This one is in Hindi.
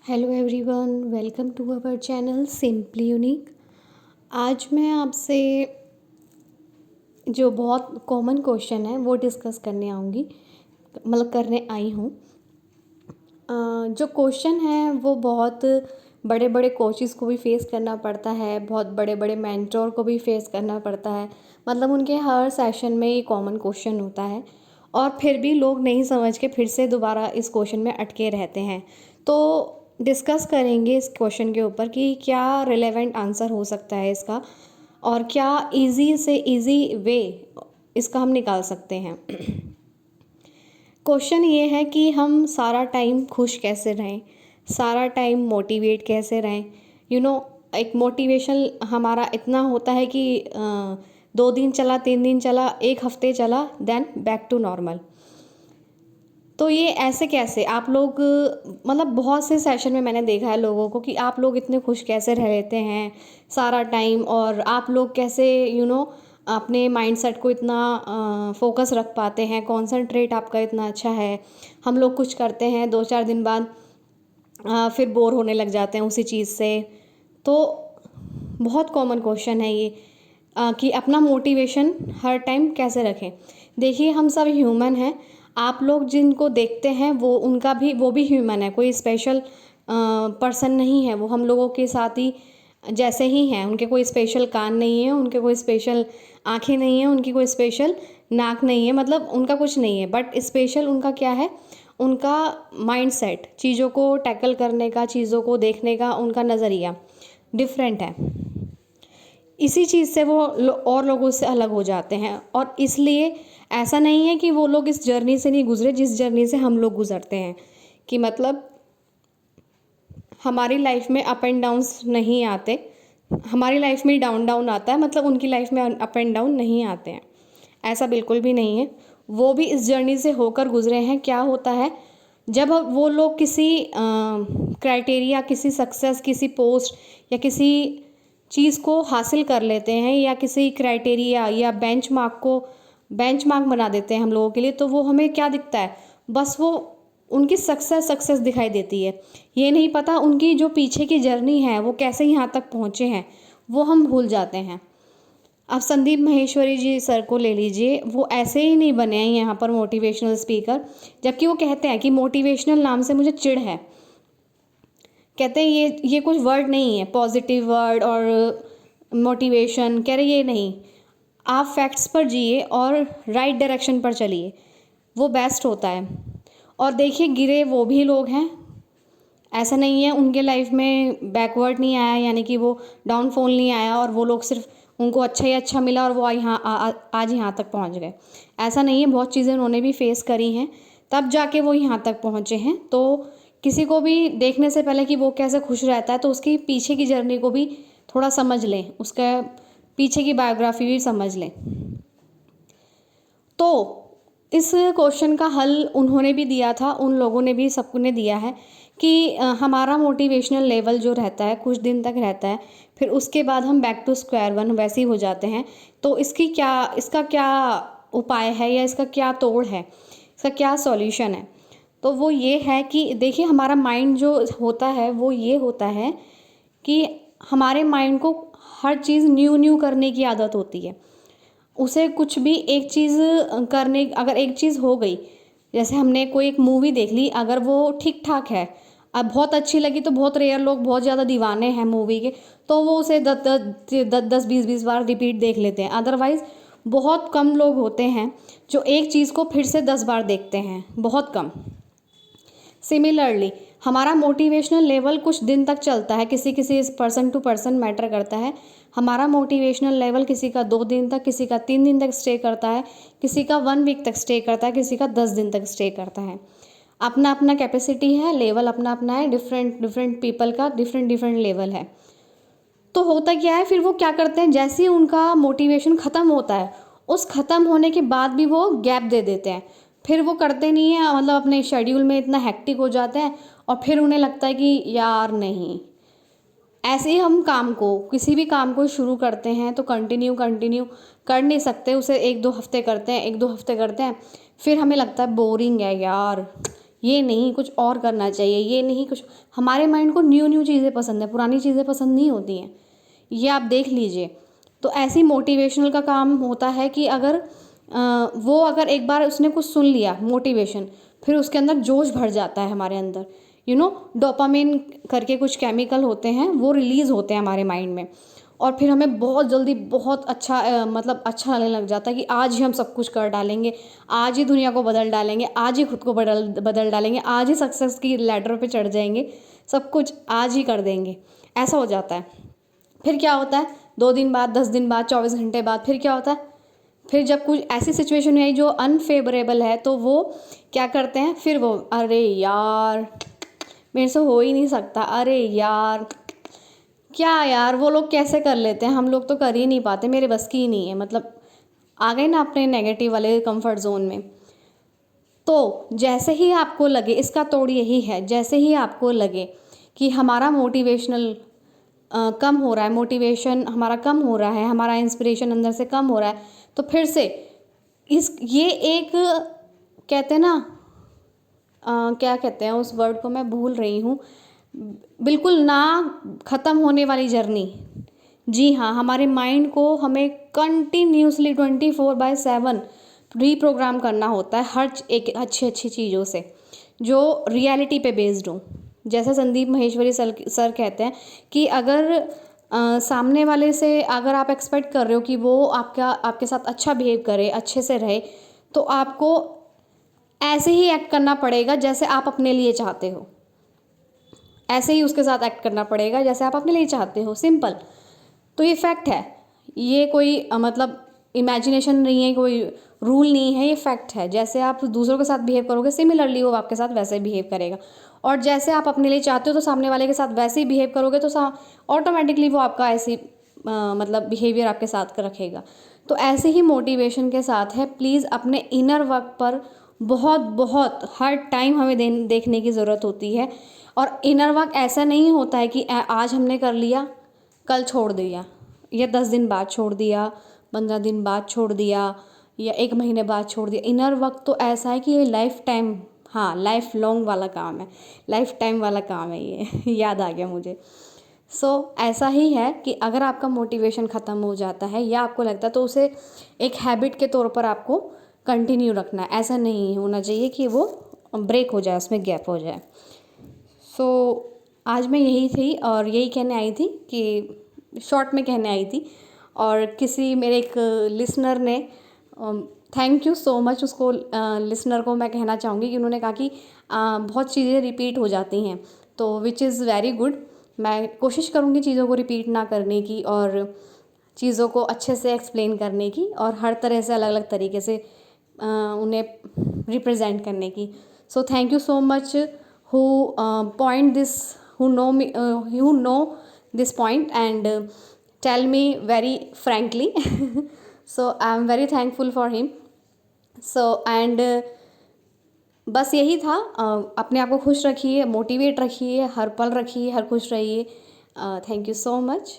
Hello everyone, welcome to our channel Simply Unique. आज मैं आपसे जो बहुत कॉमन क्वेश्चन है वो डिस्कस करने आऊँगी, मतलब करने आई हूँ। जो क्वेश्चन है वो बहुत बड़े बड़े कोचेस को भी फेस करना पड़ता है, बहुत बड़े बड़े मेंटोर को भी फेस करना पड़ता है। मतलब उनके हर सेशन में ये कॉमन क्वेश्चन होता है और फिर भी लोग नहीं समझ के फिर से दोबारा इस क्वेश्चन में अटके रहते हैं। तो डिस्कस करेंगे इस क्वेश्चन के ऊपर कि क्या रिलेवेंट आंसर हो सकता है इसका और क्या इजी से इजी वे इसका हम निकाल सकते हैं। क्वेश्चन ये है कि हम सारा टाइम खुश कैसे रहें, सारा टाइम मोटिवेट कैसे रहें। एक मोटिवेशन हमारा इतना होता है कि 2 दिन चला, 3 दिन चला, एक हफ्ते चला, देन बैक टू नॉर्मल। तो ये ऐसे कैसे आप लोग, मतलब बहुत से सेशन में मैंने देखा है लोगों को कि आप लोग इतने खुश कैसे रह लेते हैं सारा टाइम, और आप लोग कैसे अपने माइंडसेट को इतना फोकस रख पाते हैं, कॉन्सेंट्रेट आपका इतना अच्छा है। हम लोग कुछ करते हैं 2-4 दिन बाद फिर बोर होने लग जाते हैं उसी चीज़ से। तो बहुत कॉमन क्वेश्चन है ये कि अपना मोटिवेशन हर टाइम कैसे रखें। देखिए, हम सब ह्यूमन हैं। आप लोग जिनको देखते हैं वो भी ह्यूमन है, कोई स्पेशल पर्सन नहीं है। वो हम लोगों के साथ ही जैसे ही हैं। उनके कोई स्पेशल कान नहीं है, उनके कोई स्पेशल आँखें नहीं हैं, उनकी कोई स्पेशल नाक नहीं है, मतलब उनका कुछ नहीं है। बट स्पेशल उनका क्या है, उनका माइंडसेट, चीज़ों को टैकल करने का, चीज़ों को देखने का उनका नज़रिया डिफरेंट है। इसी चीज़ से वो और लोगों से अलग हो जाते हैं। और इसलिए ऐसा नहीं है कि वो लोग इस जर्नी से नहीं गुजरे जिस जर्नी से हम लोग गुजरते हैं, कि मतलब हमारी लाइफ में अप एंड डाउन्स नहीं आते, हमारी लाइफ में डाउन डाउन आता है, मतलब उनकी लाइफ में अप एंड डाउन नहीं आते हैं। ऐसा बिल्कुल भी नहीं है। वो भी इस जर्नी से होकर गुजरे हैं। क्या होता है, जब वो लोग किसी क्राइटेरिया, किसी सक्सेस, किसी पोस्ट या किसी चीज़ को हासिल कर लेते हैं, या किसी क्राइटेरिया या बेंचमार्क बना देते हैं हम लोगों के लिए, तो वो हमें क्या दिखता है, बस वो उनकी सक्सेस दिखाई देती है। ये नहीं पता उनकी जो पीछे की जर्नी है वो कैसे यहाँ तक पहुँचे हैं, वो हम भूल जाते हैं। अब संदीप माहेश्वरी जी सर को ले लीजिए, वो ऐसे ही नहीं बने हैं यहाँ पर मोटिवेशनल स्पीकर, जबकि वो कहते हैं कि मोटिवेशनल नाम से मुझे चिढ़ है। कहते हैं ये कुछ वर्ड नहीं है, पॉजिटिव वर्ड और मोटिवेशन, कह रहे ये नहीं। आप फैक्ट्स पर जिए और राइट डायरेक्शन पर चलिए, वो बेस्ट होता है। और देखिए, गिरे वो भी लोग हैं, ऐसा नहीं है उनके लाइफ में बैकवर्ड नहीं आया, यानी कि वो डाउनफॉल नहीं आया और वो लोग सिर्फ उनको अच्छा ही अच्छा मिला और वो आज यहाँ तक पहुँच गए। ऐसा नहीं है, बहुत चीज़ें उन्होंने भी फेस करी हैं, तब जाके वो यहाँ तक पहुँचे हैं। तो किसी को भी देखने से पहले कि वो कैसे खुश रहता है, तो उसकी पीछे की जर्नी को भी थोड़ा समझ लें, उसका पीछे की बायोग्राफी भी समझ लें। तो इस क्वेश्चन का हल उन्होंने भी दिया था, उन लोगों ने भी, सबने दिया है कि हमारा मोटिवेशनल लेवल जो रहता है कुछ दिन तक रहता है, फिर उसके बाद हम बैक टू स्क्वायर वन वैसे ही हो जाते हैं। तो इसका क्या उपाय है, या इसका क्या तोड़ है, इसका क्या सॉल्यूशन है। तो वो ये है कि देखिए, हमारा माइंड जो होता है वो ये होता है कि हमारे माइंड को हर चीज़ न्यू न्यू करने की आदत होती है। उसे कुछ भी एक चीज़ करने, अगर एक चीज़ हो गई, जैसे हमने कोई एक मूवी देख ली, अगर वो ठीक ठाक है, अब बहुत अच्छी लगी, तो बहुत रेयर लोग बहुत ज़्यादा दीवाने हैं मूवी के, तो वो उसे 10-20 बार रिपीट देख लेते हैं। अदरवाइज़ बहुत कम लोग होते हैं जो एक चीज़ को फिर से 10 बार देखते हैं, बहुत कम। सिमिलरली हमारा मोटिवेशनल लेवल कुछ दिन तक चलता है, किसी किसी पर्सन टू पर्सन मैटर करता है। हमारा मोटिवेशनल लेवल किसी का 2 दिन तक, किसी का 3 दिन तक स्टे करता है, किसी का 1 वीक तक स्टे करता है, किसी का 10 दिन तक स्टे करता है। अपना अपना कैपेसिटी है, लेवल अपना अपना है, डिफरेंट डिफरेंट पीपल का डिफरेंट डिफरेंट लेवल है। तो होता क्या है, फिर वो क्या करते हैं, जैसे ही उनका मोटिवेशन ख़त्म होता है, उस ख़त्म होने के बाद भी वो गैप दे देते हैं। फिर वो करते नहीं हैं, मतलब अपने शेड्यूल में इतना हेक्टिक हो जाते हैं, और फिर उन्हें लगता है कि यार नहीं। ऐसे ही हम किसी भी काम को शुरू करते हैं तो कंटिन्यू कंटिन्यू कर नहीं सकते, उसे 1-2 हफ्ते करते हैं, 1-2 हफ्ते करते हैं, फिर हमें लगता है बोरिंग है यार, ये नहीं कुछ और करना चाहिए, ये नहीं कुछ। हमारे माइंड को न्यू न्यू चीज़ें पसंद है, पुरानी चीज़ें पसंद नहीं होती हैं, ये आप देख लीजिए। तो ऐसी मोटिवेशनल का काम होता है कि अगर वो अगर एक बार उसने कुछ सुन लिया मोटिवेशन, फिर उसके अंदर जोश भर जाता है हमारे अंदर। डोपामिन करके कुछ केमिकल होते हैं, वो रिलीज़ होते हैं हमारे माइंड में, और फिर हमें बहुत जल्दी बहुत अच्छा मतलब अच्छा लगने लग जाता है कि आज ही हम सब कुछ कर डालेंगे, आज ही दुनिया को बदल डालेंगे, आज ही खुद को बदल डालेंगे, आज ही सक्सेस की लैडर पे चढ़ जाएंगे, सब कुछ आज ही कर देंगे, ऐसा हो जाता है। फिर क्या होता है, 2 दिन बाद, 10 दिन बाद, 24 घंटे बाद फिर क्या होता है, फिर जब कुछ ऐसी सिचुएशन आई जो अनफेवरेबल है, तो वो क्या करते हैं, फिर वो अरे यार मेरे से हो ही नहीं सकता, अरे यार क्या यार वो लोग कैसे कर लेते हैं, हम लोग तो कर ही नहीं पाते, मेरे बस की ही नहीं है, मतलब आ गए ना अपने नेगेटिव वाले कंफर्ट जोन में। तो जैसे ही आपको लगे, इसका तोड़ यही है, जैसे ही आपको लगे कि हमारा मोटिवेशनल कम हो रहा है, मोटिवेशन हमारा कम हो रहा है, हमारा इंस्पिरेशन अंदर से कम हो रहा है, तो फिर से ये एक कहते हैं ना, क्या कहते हैं उस वर्ड को, मैं भूल रही हूँ, बिल्कुल ना ख़त्म होने वाली जर्नी। जी हाँ, हमारे माइंड को हमें कंटिन्यूसली 24/7 रीप्रोग्राम करना होता है, हर एक अच्छी अच्छी चीज़ों से जो रियलिटी पे बेस्ड हो। जैसा संदीप माहेश्वरी सर कहते हैं कि अगर सामने वाले से अगर आप एक्सपेक्ट कर रहे हो कि वो आपके साथ अच्छा बिहेव करे, अच्छे से रहे, तो आपको ऐसे ही एक्ट करना पड़ेगा जैसे आप अपने लिए चाहते हो, ऐसे ही उसके साथ एक्ट करना पड़ेगा जैसे आप अपने लिए चाहते हो, सिंपल। तो ये फैक्ट है, ये कोई मतलब इमेजिनेशन नहीं है, कोई रूल नहीं है, ये फैक्ट है। जैसे आप दूसरों के साथ बिहेव करोगे, सिमिलरली वो आपके साथ वैसे बिहेव करेगा, और जैसे आप अपने लिए चाहते हो तो सामने वाले के साथ वैसे ही बिहेव करोगे, तो ऑटोमेटिकली वो आपका ऐसी मतलब बिहेवियर आपके साथ रखेगा। तो ऐसे ही मोटिवेशन के साथ है, प्लीज़ अपने इनर वर्क पर बहुत बहुत हर टाइम हमें देखने की ज़रूरत होती है। और इनर वर्क ऐसा नहीं होता है कि आज हमने कर लिया, कल छोड़ दिया, या 10 दिन बाद छोड़ दिया, 15 दिन बाद छोड़ दिया, या 1 महीने बाद छोड़ दिया। इनर वर्क तो ऐसा है कि ये लाइफ टाइम, हाँ लाइफ लॉन्ग वाला काम है, लाइफ टाइम वाला काम है ये याद आ गया मुझे। ऐसा ही है कि अगर आपका मोटिवेशन ख़त्म हो जाता है या आपको लगता है, तो उसे एक हैबिट के तौर पर आपको कंटिन्यू रखना है, ऐसा नहीं होना चाहिए कि वो ब्रेक हो जाए, उसमें गैप हो जाए। आज मैं यही थी और यही कहने आई थी कि शॉर्ट में कहने आई थी, और किसी मेरे एक लिसनर ने, थैंक यू सो मच उसको, लिसनर को मैं कहना चाहूँगी कि उन्होंने कहा कि बहुत चीज़ें रिपीट हो जाती हैं, तो विच इज़ वेरी गुड। मैं कोशिश करूँगी चीज़ों को रिपीट ना करने की, और चीज़ों को अच्छे से एक्सप्लेन करने की, और हर तरह से अलग अलग तरीके से उन्हें रिप्रेजेंट करने की। So thank you so much who point this, who know this point and tell me very frankly. So I am very thankful for him. So and बस यही था, अपने आप को खुश रखिए, मोटिवेट रखिए, हर पल रखिए, हर खुश रहिए। Thank you so much.